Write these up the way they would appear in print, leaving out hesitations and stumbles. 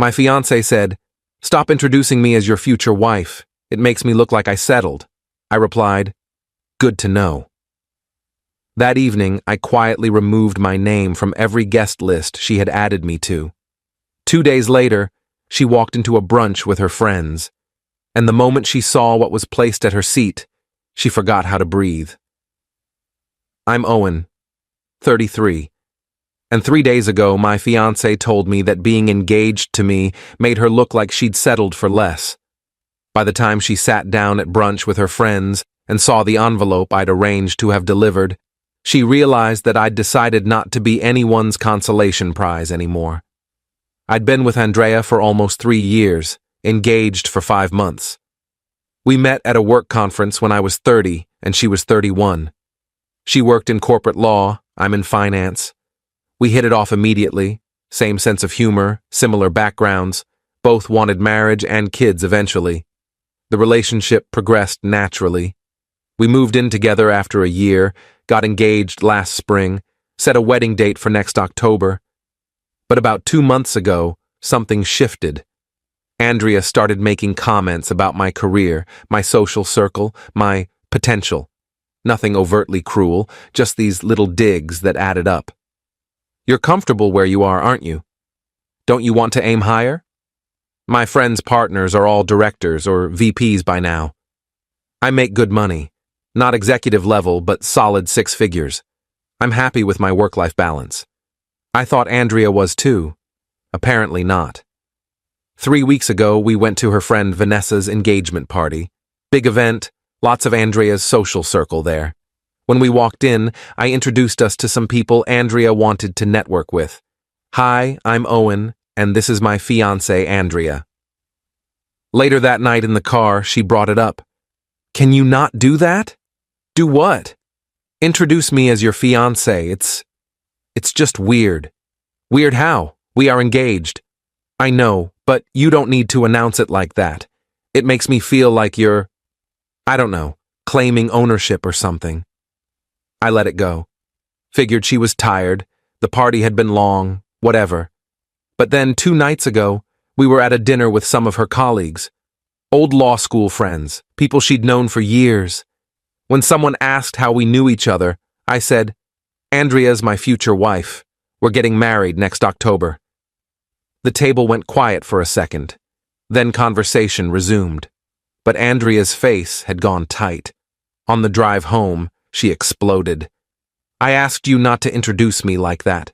My fiancé said, "Stop introducing me as your future wife. It makes me look like I settled." I replied, "Good to know." That evening, I quietly removed my name from every guest list she had added me to. 2 days later, she walked into a brunch with her friends, and the moment she saw what was placed at her seat, she forgot how to breathe. I'm Owen, 33, and 3 days ago my fiancé told me that being engaged to me made her look like she'd settled for less. By the time she sat down at brunch with her friends and saw the envelope I'd arranged to have delivered, she realized that I'd decided not to be anyone's consolation prize anymore. I'd been with Andrea for almost 3 years, engaged for 5 months. We met at a work conference when I was 30 and she was 31. She worked in corporate law, I'm in finance. We hit it off immediately, same sense of humor, similar backgrounds, both wanted marriage and kids eventually. The relationship progressed naturally. We moved in together after a year, got engaged last spring, set a wedding date for next October. But about 2 months ago, something shifted. Andrea started making comments about my career, my social circle, my potential. Nothing overtly cruel, just these little digs that added up. "You're comfortable where you are, aren't you? Don't you want to aim higher? My friends' partners are all directors or VPs by now. I make good money. Not executive level, but solid 6 figures. I'm happy with my work-life balance." I thought Andrea was too. Apparently not. 3 weeks ago, we went to her friend Vanessa's engagement party. Big event, lots of Andrea's social circle there. When we walked in, I introduced us to some people Andrea wanted to network with. "Hi, I'm Owen, and this is my fiancée, Andrea." Later that night in the car, she brought it up. "Can you not do that?" "Do what?" "Introduce me as your fiancé. It's just weird." "Weird how? We are engaged." "I know, but you don't need to announce it like that. It makes me feel like you're, I don't know, claiming ownership or something." I let it go. Figured she was tired, the party had been long, whatever. But then 2 nights ago, we were at a dinner with some of her colleagues. Old law school friends, people she'd known for years. When someone asked how we knew each other, I said, "Andrea's my future wife. We're getting married next October." The table went quiet for a second. Then conversation resumed. But Andrea's face had gone tight. On the drive home, she exploded. "I asked you not to introduce me like that."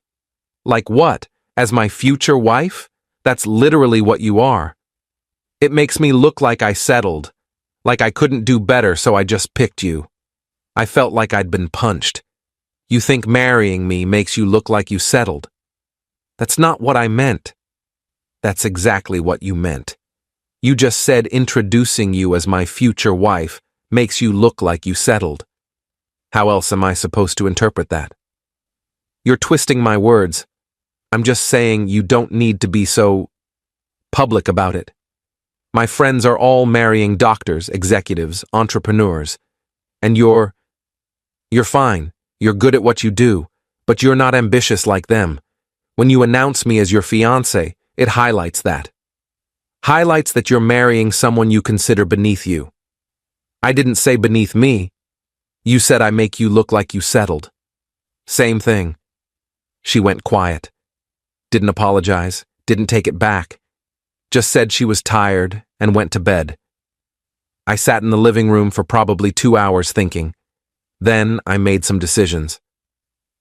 "Like what? As my future wife? That's literally what you are." "It makes me look like I settled. Like I couldn't do better, so I just picked you." I felt like I'd been punched. "You think marrying me makes you look like you settled?" "That's not what I meant." "That's exactly what you meant. You just said introducing you as my future wife makes you look like you settled. How else am I supposed to interpret that?" "You're twisting my words. I'm just saying you don't need to be so public about it. My friends are all marrying doctors, executives, entrepreneurs. And you're fine. You're good at what you do, but you're not ambitious like them. When you announce me as your fiancé, it highlights that. Highlights that you're marrying someone you consider beneath you." "I didn't say beneath me. You said I make you look like you settled." "Same thing." She went quiet. Didn't apologize, didn't take it back. Just said she was tired and went to bed. I sat in the living room for probably 2 hours thinking. Then I made some decisions.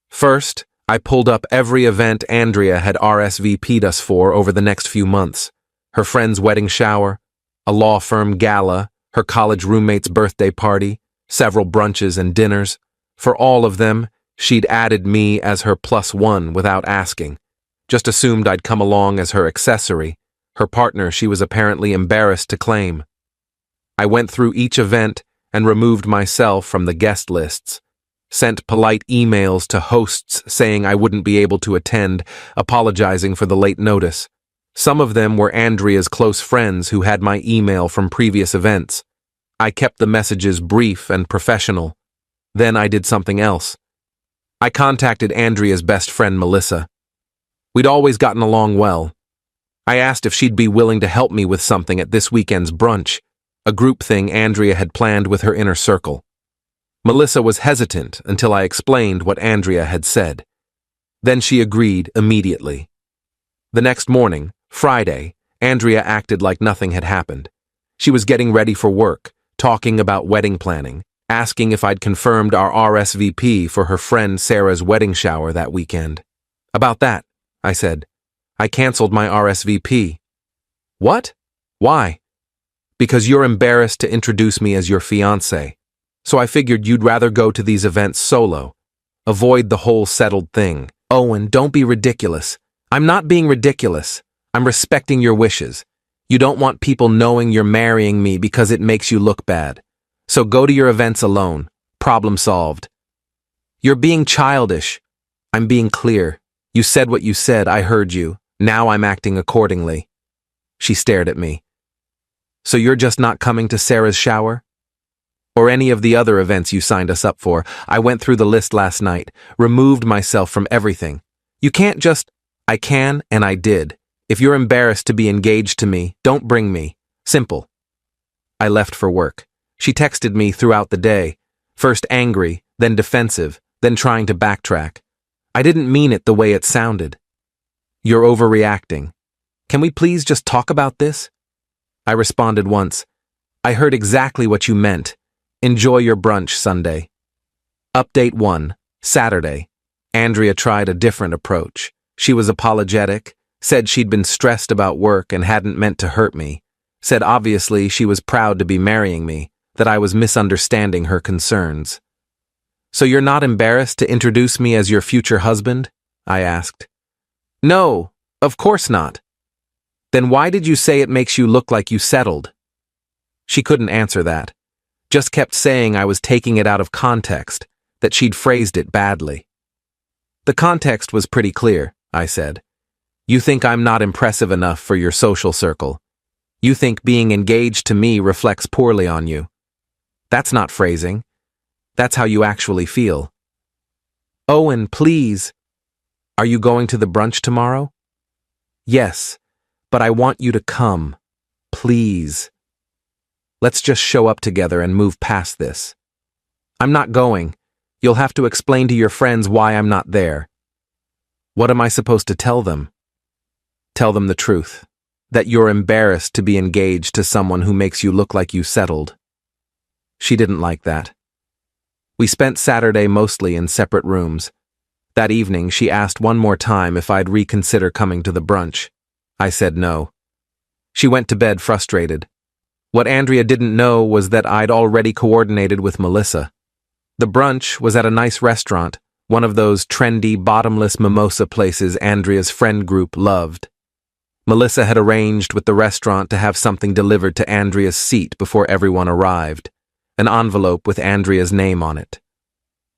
First, I pulled up every event Andrea had RSVP'd us for over the next few months. Her friend's wedding shower, a law firm gala, her college roommate's birthday party, several brunches and dinners. For all of them, she'd added me as her +1 without asking. Just assumed I'd come along as her accessory, her partner she was apparently embarrassed to claim. I went through each event and removed myself from the guest lists. Sent polite emails to hosts saying I wouldn't be able to attend, apologizing for the late notice. Some of them were Andrea's close friends who had my email from previous events. I kept the messages brief and professional. Then I did something else. I contacted Andrea's best friend, Melissa. We'd always gotten along well. I asked if she'd be willing to help me with something at this weekend's brunch, a group thing Andrea had planned with her inner circle. Melissa was hesitant until I explained what Andrea had said. Then she agreed immediately. The next morning, Friday, Andrea acted like nothing had happened. She was getting ready for work, talking about wedding planning, asking if I'd confirmed our RSVP for her friend Sarah's wedding shower that weekend. About that, I said. I canceled my RSVP. What? Why? Because you're embarrassed to introduce me as your fiancé. So I figured you'd rather go to these events solo. Avoid the whole settled thing. Owen, don't be ridiculous. I'm not being ridiculous. I'm respecting your wishes. You don't want people knowing you're marrying me because it makes you look bad. So go to your events alone. Problem solved. You're being childish. I'm being clear. You said what you said, I heard you. Now I'm acting accordingly. She stared at me. So you're just not coming to Sarah's shower? Or any of the other events you signed us up for? I went through the list last night, removed myself from everything. You can't just... I can, and I did. If you're embarrassed to be engaged to me, don't bring me. Simple. I left for work. She texted me throughout the day, first angry, then defensive, then trying to backtrack. I didn't mean it the way it sounded. You're overreacting. Can we please just talk about this? I responded once. I heard exactly what you meant. Enjoy your brunch Sunday. Update 1, Saturday. Andrea tried a different approach. She was apologetic, said she'd been stressed about work and hadn't meant to hurt me, said obviously she was proud to be marrying me, that I was misunderstanding her concerns. So you're not embarrassed to introduce me as your future husband? I asked. No, of course not. Then why did you say it makes you look like you settled? She couldn't answer that. Just kept saying I was taking it out of context, that she'd phrased it badly. The context was pretty clear, I said. You think I'm not impressive enough for your social circle. You think being engaged to me reflects poorly on you. That's not phrasing. That's how you actually feel. Owen, please. Are you going to the brunch tomorrow? Yes, but I want you to come. Please. Let's just show up together and move past this. I'm not going. You'll have to explain to your friends why I'm not there. What am I supposed to tell them? Tell them the truth. That you're embarrassed to be engaged to someone who makes you look like you settled. She didn't like that. We spent Saturday mostly in separate rooms. That evening, she asked one more time if I'd reconsider coming to the brunch. I said no. She went to bed frustrated. What Andrea didn't know was that I'd already coordinated with Melissa. The brunch was at a nice restaurant, one of those trendy, bottomless mimosa places Andrea's friend group loved. Melissa had arranged with the restaurant to have something delivered to Andrea's seat before everyone arrived, an envelope with Andrea's name on it.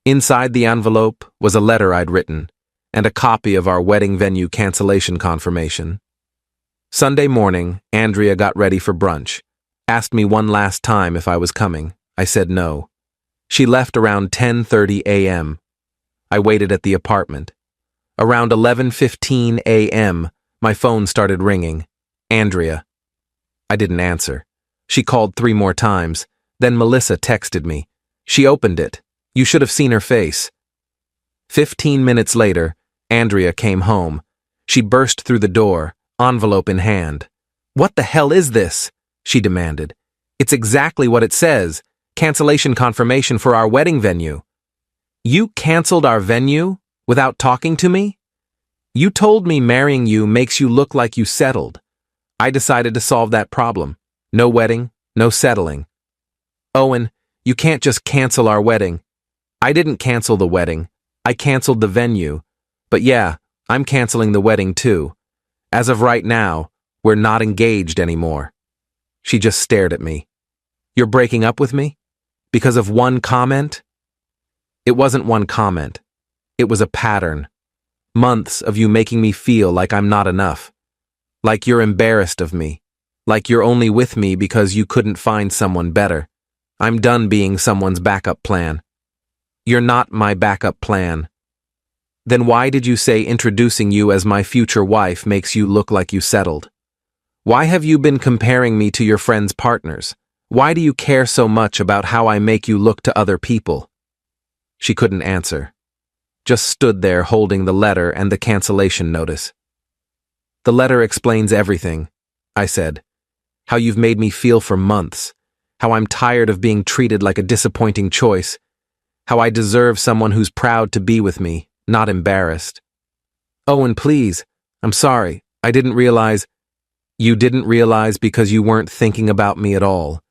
Inside the envelope was a letter I'd written, and a copy of our wedding venue cancellation confirmation. Sunday morning, Andrea got ready for brunch, asked me one last time if I was coming. I said no. She left around 10:30 a.m. I waited at the apartment. Around 11:15 a.m., my phone started ringing. Andrea. I didn't answer. She called 3 more times. Then Melissa texted me. She opened it. You should have seen her face. 15 minutes later, Andrea came home. She burst through the door, envelope in hand. What the hell is this? She demanded. It's exactly what it says. Cancellation confirmation for our wedding venue. You canceled our venue without talking to me? You told me marrying you makes you look like you settled. I decided to solve that problem. No wedding, no settling. Owen, you can't just cancel our wedding. I didn't cancel the wedding. I canceled the venue. But yeah, I'm canceling the wedding too. As of right now, we're not engaged anymore. She just stared at me. You're breaking up with me? Because of one comment? It wasn't one comment. It was a pattern. Months of you making me feel like I'm not enough. Like you're embarrassed of me. Like you're only with me because you couldn't find someone better. I'm done being someone's backup plan. You're not my backup plan. Then why did you say introducing you as my future wife makes you look like you settled? Why have you been comparing me to your friends' partners? Why do you care so much about how I make you look to other people?" She couldn't answer. Just stood there holding the letter and the cancellation notice. "The letter explains everything," I said. "How you've made me feel for months. How I'm tired of being treated like a disappointing choice. How I deserve someone who's proud to be with me, not embarrassed." "Oh, and please, I'm sorry. I didn't realize—" "You didn't realize because you weren't thinking about me at all.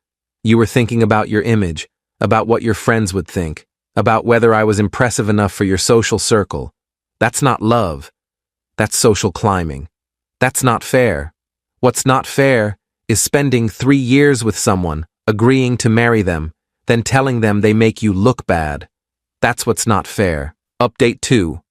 You were thinking about your image, about what your friends would think, about whether I was impressive enough for your social circle. That's not love. That's social climbing. That's not fair. What's not fair is spending 3 years with someone, agreeing to marry them, then telling them they make you look bad. That's what's not fair." Update 2.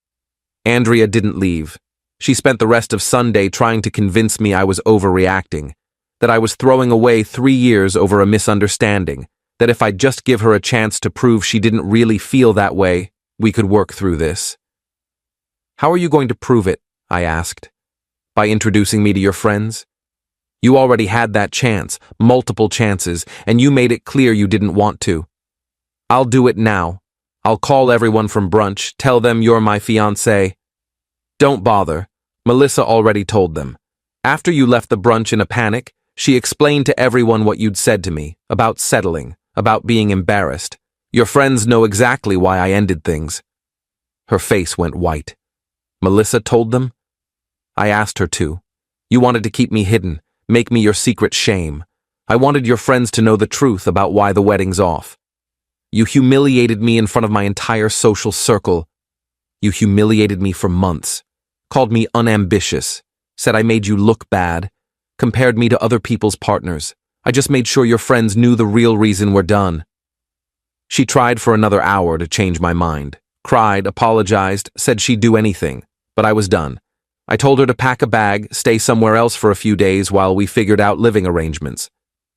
Andrea didn't leave. She spent the rest of Sunday trying to convince me I was overreacting, that I was throwing away 3 years over a misunderstanding, that if I'd just give her a chance to prove she didn't really feel that way, we could work through this. "How are you going to prove it?" I asked. "By introducing me to your friends? You already had that chance, multiple chances, and you made it clear you didn't want to. I'll do it now. I'll call everyone from brunch, tell them you're my fiancé." "Don't bother. Melissa already told them. After you left the brunch in a panic, she explained to everyone what you'd said to me, about settling, about being embarrassed. Your friends know exactly why I ended things." Her face went white. "Melissa told them?" "I asked her to. You wanted to keep me hidden, make me your secret shame. I wanted your friends to know the truth about why the wedding's off. You humiliated me in front of my entire social circle. You humiliated me for months, called me unambitious, said I made you look bad, compared me to other people's partners. I just made sure your friends knew the real reason we're done." She tried for another hour to change my mind, cried, apologized, said she'd do anything, but I was done. I told her to pack a bag, stay somewhere else for a few days while we figured out living arrangements.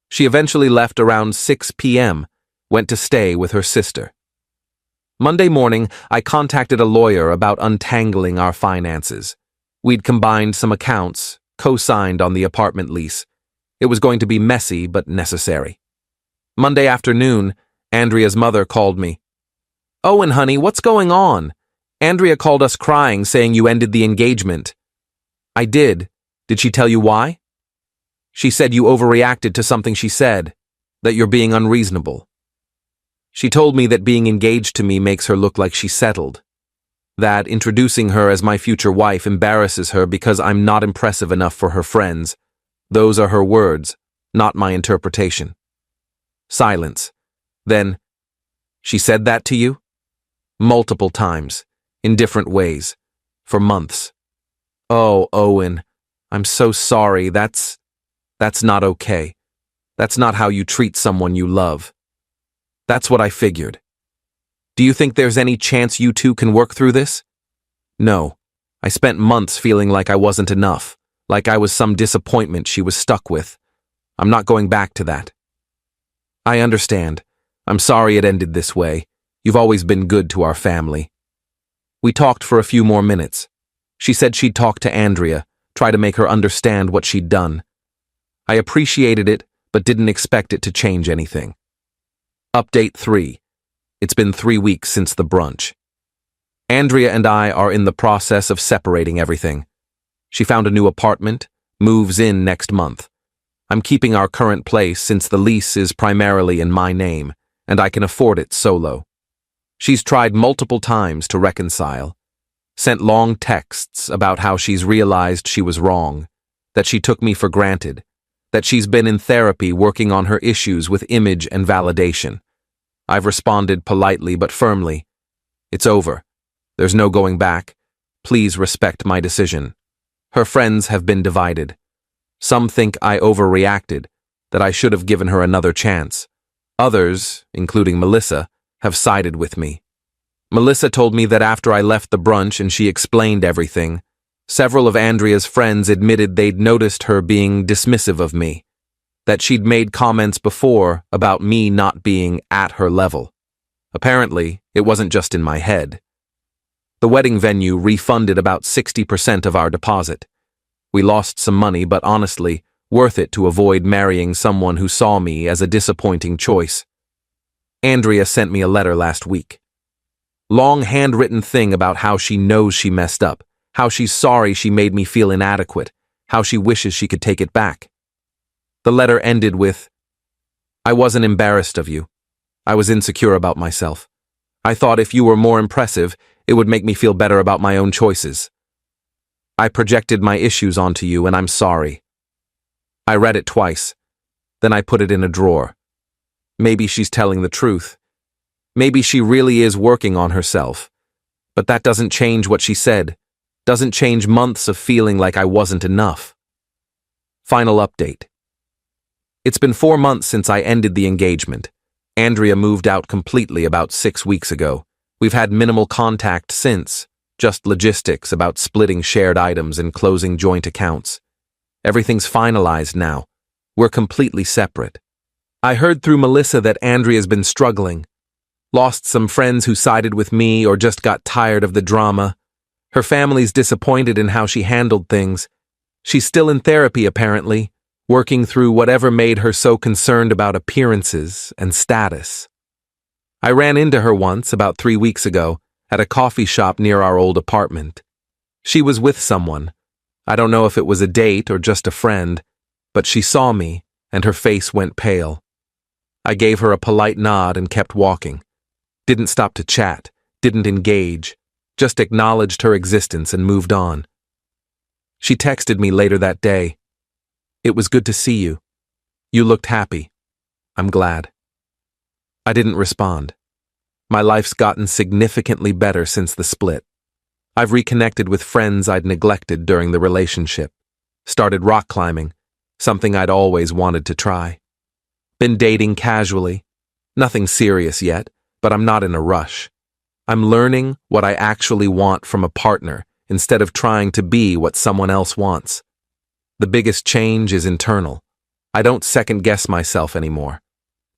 She eventually left around 6 p.m., went to stay with her sister. Monday morning, I contacted a lawyer about untangling our finances. We'd combined some accounts, co-signed on the apartment lease. It was going to be messy, but necessary. Monday afternoon, Andrea's mother called me. "Owen, honey, what's going on? Andrea called us crying, saying you ended the engagement." "I did. Did she tell you why?" "She said you overreacted to something she said, that you're being unreasonable. She told me that being engaged to me makes her look like she's settled, that introducing her as my future wife embarrasses her because I'm not impressive enough for her friends. Those are her words, not my interpretation." Silence. Then, "She said that to you?" "Multiple times, in different ways, for months." "Oh, Owen, I'm so sorry. That's not okay. That's not how you treat someone you love." "That's what I figured. Do you think there's any chance you two can work through this?" "No. I spent months feeling like I wasn't enough, like I was some disappointment she was stuck with. I'm not going back to that." "I understand. I'm sorry it ended this way. You've always been good to our family." We talked for a few more minutes. She said she'd talk to Andrea, try to make her understand what she'd done. I appreciated it, but didn't expect it to change anything. Update 3. It's been 3 weeks since the brunch. Andrea and I are in the process of separating everything. She found a new apartment, moves in next month. I'm keeping our current place since the lease is primarily in my name, and I can afford it solo. She's tried multiple times to reconcile, sent long texts about how she's realized she was wrong, that she took me for granted, that she's been in therapy working on her issues with image and validation. I've responded politely but firmly. "It's over. There's no going back. Please respect my decision." Her friends have been divided. Some think I overreacted, that I should have given her another chance. Others, including Melissa, have sided with me. Melissa told me that after I left the brunch and she explained everything, several of Andrea's friends admitted they'd noticed her being dismissive of me, that she'd made comments before about me not being at her level. Apparently, it wasn't just in my head. The wedding venue refunded about 60% of our deposit. We lost some money, but honestly, worth it to avoid marrying someone who saw me as a disappointing choice. Andrea sent me a letter last week. Long handwritten thing about how she knows she messed up, how she's sorry she made me feel inadequate, how she wishes she could take it back. The letter ended with, "I wasn't embarrassed of you. I was insecure about myself. I thought if you were more impressive, it would make me feel better about my own choices. I projected my issues onto you, and I'm sorry." I read it twice. Then I put it in a drawer. Maybe she's telling the truth. Maybe she really is working on herself. But that doesn't change what she said. Doesn't change months of feeling like I wasn't enough. Final update. It's been 4 months since I ended the engagement. Andrea moved out completely about 6 weeks ago. We've had minimal contact since, just logistics about splitting shared items and closing joint accounts. Everything's finalized now. We're completely separate. I heard through Melissa that Andrea's been struggling. Lost some friends who sided with me or just got tired of the drama. Her family's disappointed in how she handled things. She's still in therapy, apparently, working through whatever made her so concerned about appearances and status. I ran into her once, about 3 weeks ago, at a coffee shop near our old apartment. She was with someone. I don't know if it was a date or just a friend, but she saw me, and her face went pale. I gave her a polite nod and kept walking. Didn't stop to chat, didn't engage, just acknowledged her existence and moved on. She texted me later that day. "It was good to see you. You looked happy. I'm glad." I didn't respond. My life's gotten significantly better since the split. I've reconnected with friends I'd neglected during the relationship. Started rock climbing, something I'd always wanted to try. Been dating casually. Nothing serious yet, but I'm not in a rush. I'm learning what I actually want from a partner instead of trying to be what someone else wants. The biggest change is internal. I don't second-guess myself anymore.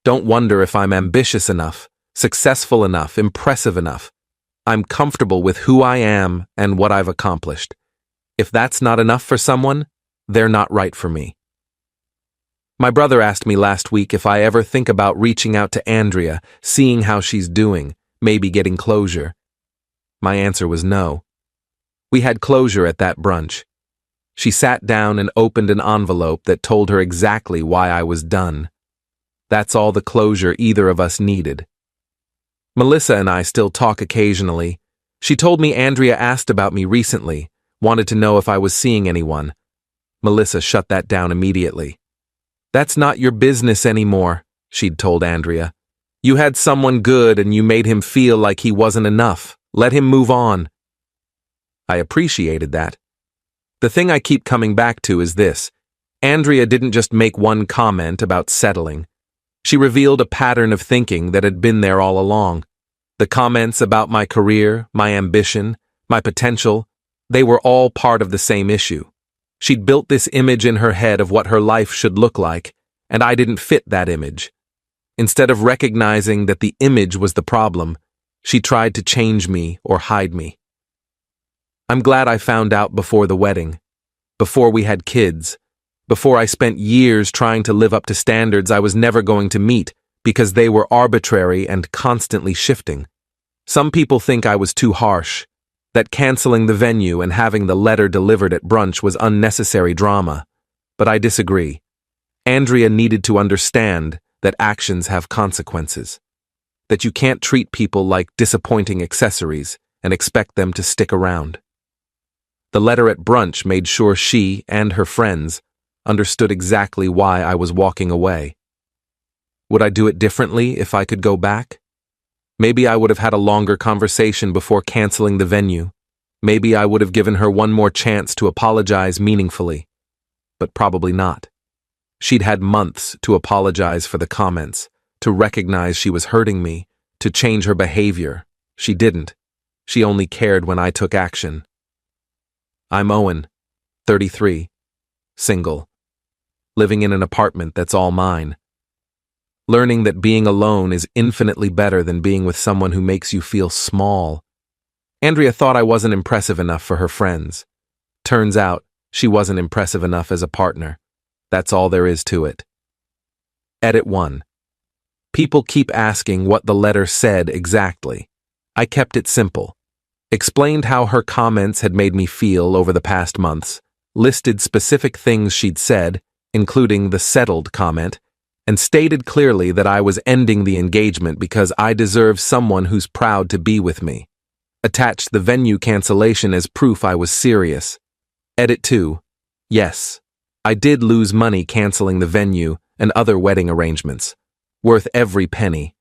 Don't wonder if I'm ambitious enough, successful enough, impressive enough. I'm comfortable with who I am and what I've accomplished. If that's not enough for someone, they're not right for me. My brother asked me last week if I ever think about reaching out to Andrea, seeing how she's doing, maybe getting closure. My answer was no. We had closure at that brunch. She sat down and opened an envelope that told her exactly why I was done. That's all the closure either of us needed. Melissa and I still talk occasionally. She told me Andrea asked about me recently, wanted to know if I was seeing anyone. Melissa shut that down immediately. "That's not your business anymore," she'd told Andrea. "You had someone good and you made him feel like he wasn't enough. Let him move on." I appreciated that. The thing I keep coming back to is this. Andrea didn't just make one comment about settling. She revealed a pattern of thinking that had been there all along. The comments about my career, my ambition, my potential, they were all part of the same issue. She'd built this image in her head of what her life should look like, and I didn't fit that image. Instead of recognizing that the image was the problem, she tried to change me or hide me. I'm glad I found out before the wedding, before we had kids, before I spent years trying to live up to standards I was never going to meet because they were arbitrary and constantly shifting. Some people think I was too harsh, that canceling the venue and having the letter delivered at brunch was unnecessary drama, but I disagree. Andrea needed to understand that actions have consequences, that you can't treat people like disappointing accessories and expect them to stick around. The letter at brunch made sure she and her friends understood exactly why I was walking away. Would I do it differently if I could go back? Maybe I would have had a longer conversation before canceling the venue. Maybe I would have given her one more chance to apologize meaningfully. But probably not. She'd had months to apologize for the comments, to recognize she was hurting me, to change her behavior. She didn't. She only cared when I took action. I'm Owen, 33, single, living in an apartment that's all mine. Learning that being alone is infinitely better than being with someone who makes you feel small. Andrea thought I wasn't impressive enough for her friends. Turns out, she wasn't impressive enough as a partner. That's all there is to it. Edit 1. People keep asking what the letter said exactly. I kept it simple. Explained how her comments had made me feel over the past months, listed specific things she'd said, including the settled comment, and stated clearly that I was ending the engagement because I deserve someone who's proud to be with me. Attached the venue cancellation as proof I was serious. Edit 2. Yes, I did lose money canceling the venue and other wedding arrangements. Worth every penny.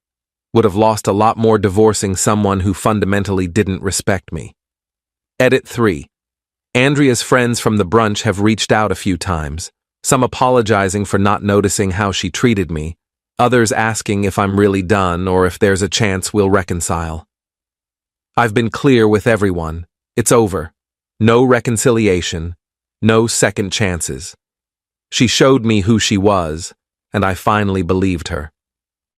Would have lost a lot more divorcing someone who fundamentally didn't respect me. Edit 3. Andrea's friends from the brunch have reached out a few times, some apologizing for not noticing how she treated me, others asking if I'm really done or if there's a chance we'll reconcile. I've been clear with everyone. It's over. No reconciliation. No second chances. She showed me who she was, and I finally believed her.